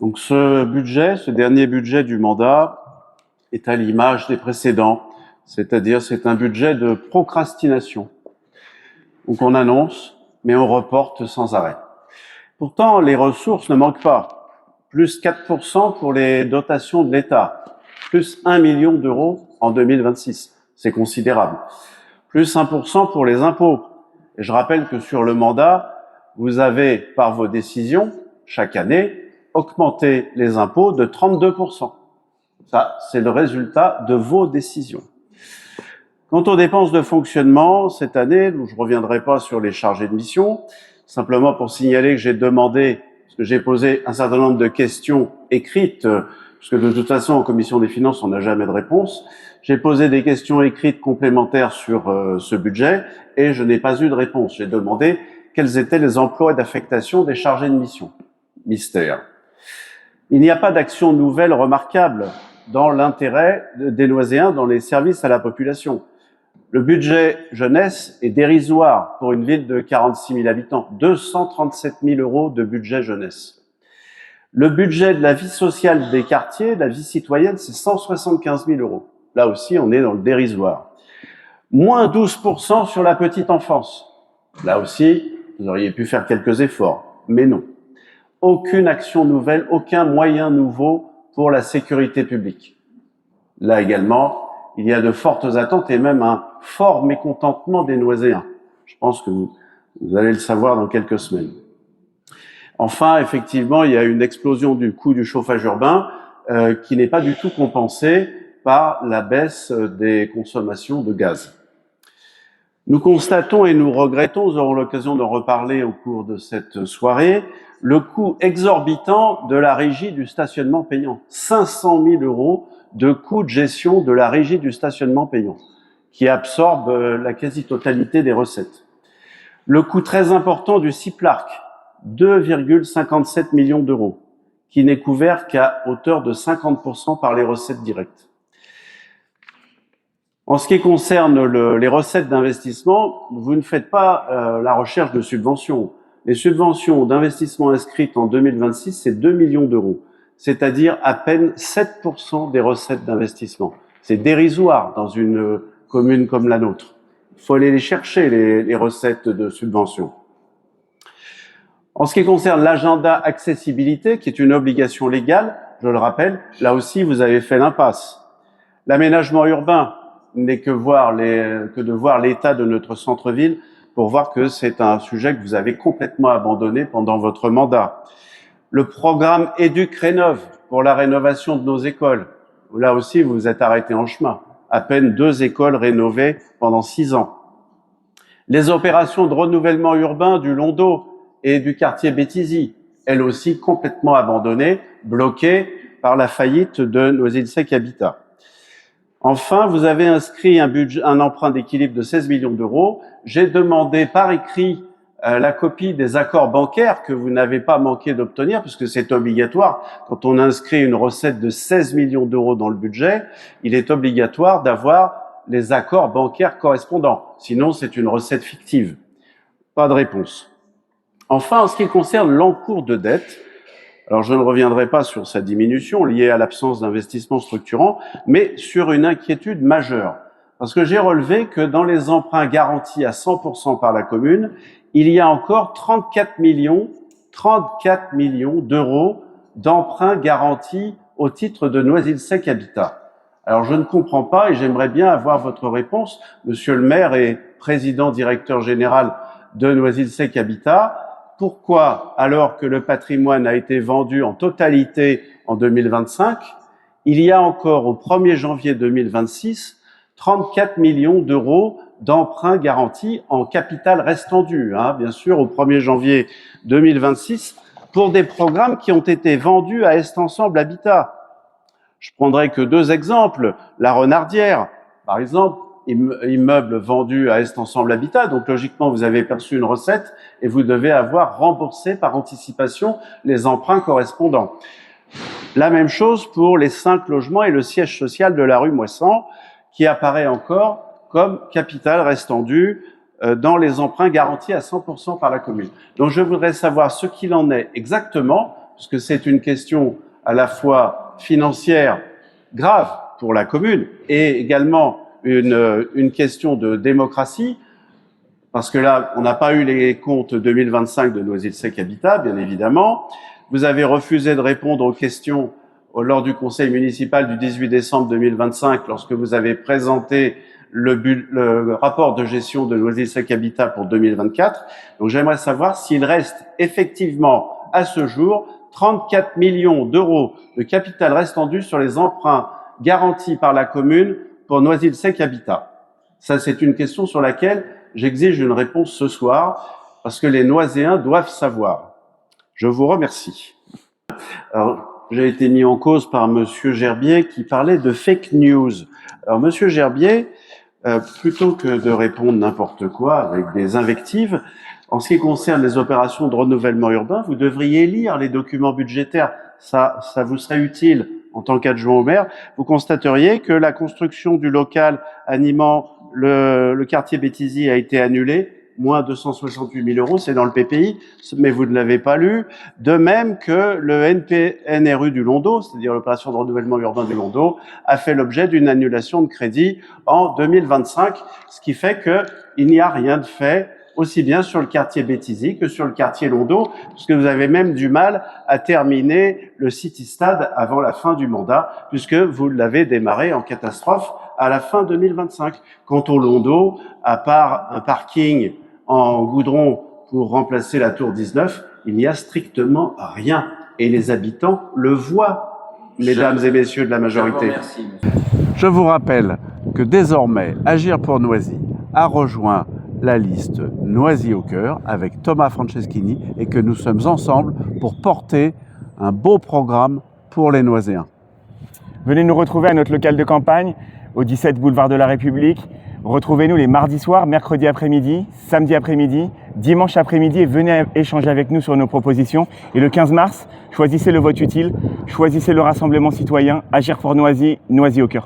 Donc ce budget, ce dernier budget du mandat, est à l'image des précédents, c'est-à-dire c'est un budget de procrastination. Donc on annonce, mais on reporte sans arrêt. Pourtant, les ressources ne manquent pas. Plus 4% pour les dotations de l'État, plus 1 million d'euros en 2026. C'est considérable. Plus 1% pour les impôts. Et je rappelle que sur le mandat, vous avez, par vos décisions, chaque année, augmenté les impôts de 32%. Ça, c'est le résultat de vos décisions. Quant aux dépenses de fonctionnement, cette année, je ne reviendrai pas sur les chargés de mission, simplement pour signaler que j'ai demandé, parce que j'ai posé un certain nombre de questions écrites, parce que de toute façon, en commission des finances, on n'a jamais de réponse. J'ai posé des questions écrites complémentaires sur ce budget et je n'ai pas eu de réponse. J'ai demandé quels étaient les emplois d'affectation des chargés de mission. Mystère. Il n'y a pas d'action nouvelle remarquable dans l'intérêt des Noiséens dans les services à la population. Le budget jeunesse est dérisoire pour une ville de 46 000 habitants. 237 000 euros de budget jeunesse. Le budget de la vie sociale des quartiers, de la vie citoyenne, c'est 175 000 euros. Là aussi, on est dans le dérisoire. Moins 12% sur la petite enfance. Là aussi, vous auriez pu faire quelques efforts, mais non. Aucune action nouvelle, aucun moyen nouveau pour la sécurité publique. Là également, il y a de fortes attentes et même un fort mécontentement des Noiséens. Je pense que vous allez le savoir dans quelques semaines. Enfin, effectivement, il y a une explosion du coût du chauffage urbain qui n'est pas du tout compensée par la baisse des consommations de gaz. Nous constatons et nous regrettons, nous aurons l'occasion d'en reparler au cours de cette soirée, le coût exorbitant de la régie du stationnement payant. 500 000 euros de coût de gestion de la régie du stationnement payant, qui absorbe la quasi-totalité des recettes. Le coût très important du CIPLARC, 2,57 millions d'euros, qui n'est couvert qu'à hauteur de 50% par les recettes directes. En ce qui concerne les recettes d'investissement, vous ne faites pas la recherche de subventions. Les subventions d'investissement inscrites en 2026, c'est 2 millions d'euros, c'est-à-dire à peine 7% des recettes d'investissement. C'est dérisoire dans une commune comme la nôtre. Il faut aller les chercher, les recettes de subventions. En ce qui concerne l'agenda accessibilité, qui est une obligation légale, je le rappelle, là aussi vous avez fait l'impasse. L'aménagement urbain n'est que de voir l'état de notre centre-ville pour voir que c'est un sujet que vous avez complètement abandonné pendant votre mandat. Le programme Éduc-Rénov pour la rénovation de nos écoles, là aussi vous vous êtes arrêté en chemin. À peine 2 écoles rénovées pendant 6 ans. Les opérations de renouvellement urbain du Londo et du quartier Béthisy, elles aussi complètement abandonnées, bloquées par la faillite de Noisy-le-Sec Habitat. Enfin, vous avez inscrit un emprunt d'équilibre de 16 millions d'euros. J'ai demandé par écrit la copie des accords bancaires que vous n'avez pas manqué d'obtenir, puisque c'est obligatoire. Quand on inscrit une recette de 16 millions d'euros dans le budget, il est obligatoire d'avoir les accords bancaires correspondants. Sinon, c'est une recette fictive. Pas de réponse. Enfin, en ce qui concerne l'encours de dette, alors je ne reviendrai pas sur sa diminution liée à l'absence d'investissement structurant, mais sur une inquiétude majeure. Parce que j'ai relevé que dans les emprunts garantis à 100% par la commune, il y a encore 34 millions d'euros d'emprunts garantis au titre de Noisy-le-Sec Habitat. Alors je ne comprends pas et j'aimerais bien avoir votre réponse, monsieur le maire et président directeur général de Noisy-le-Sec Habitat. Pourquoi, alors que le patrimoine a été vendu en totalité en 2025, il y a encore au 1er janvier 2026 34 millions d'euros d'emprunts garantis en capital restant dû, bien sûr, au 1er janvier 2026, pour des programmes qui ont été vendus à Est Ensemble Habitat. Je prendrai que 2 exemples. La Renardière, par exemple, immeuble vendu à Est Ensemble Habitat, donc logiquement vous avez perçu une recette et vous devez avoir remboursé par anticipation les emprunts correspondants. La même chose pour les 5 logements et le siège social de la rue Moissan, qui apparaît encore comme capital restant dû dans les emprunts garantis à 100% par la commune. Donc je voudrais savoir ce qu'il en est exactement puisque c'est une question à la fois financière grave pour la commune et également une question de démocratie, parce que là, on n'a pas eu les comptes 2025 de Noisy-le-Sec Habitat, bien évidemment. Vous avez refusé de répondre aux questions lors du conseil municipal du 18 décembre 2025, lorsque vous avez présenté le rapport de gestion de Noisy-le-Sec Habitat pour 2024. Donc j'aimerais savoir s'il reste effectivement, à ce jour, 34 millions d'euros de capital restant dû sur les emprunts garantis par la commune pour Noisy-le-Sec Habitat. Ça, c'est une question sur laquelle j'exige une réponse ce soir, parce que les Noiséens doivent savoir. Je vous remercie. Alors, j'ai été mis en cause par Monsieur Gerbier qui parlait de fake news. Alors, Monsieur Gerbier, plutôt que de répondre n'importe quoi avec des invectives, en ce qui concerne les opérations de renouvellement urbain, vous devriez lire les documents budgétaires. Ça vous serait utile en tant qu'adjoint au maire. Vous constateriez que la construction du local animant le quartier Béthisy a été annulée, moins 268 000 €, c'est dans le PPI, mais vous ne l'avez pas lu. De même que le NRU du Londeau, c'est-à-dire l'opération de renouvellement urbain du Londeau, a fait l'objet d'une annulation de crédit en 2025, ce qui fait qu'il n'y a rien de fait aussi bien sur le quartier Béthisy que sur le quartier Londeau, puisque vous avez même du mal à terminer le City Stade avant la fin du mandat, puisque vous l'avez démarré en catastrophe à la fin 2025. Quant au Londeau, à part un parking en goudron pour remplacer la tour 19, il n'y a strictement rien. Et les habitants le voient, mesdames et messieurs de la majorité. Je vous rappelle que désormais, Agir pour Noisy a rejoint la liste Noisy au cœur avec Thomas Franceschini et que nous sommes ensemble pour porter un beau programme pour les Noiséens. Venez nous retrouver à notre local de campagne au 17 boulevard de la République. Retrouvez-nous les mardis soirs, mercredi après-midi, samedi après-midi, dimanche après-midi et venez échanger avec nous sur nos propositions. Et le 15 mars, choisissez le vote utile, choisissez le rassemblement citoyen, Agir pour Noisy, Noisy au cœur.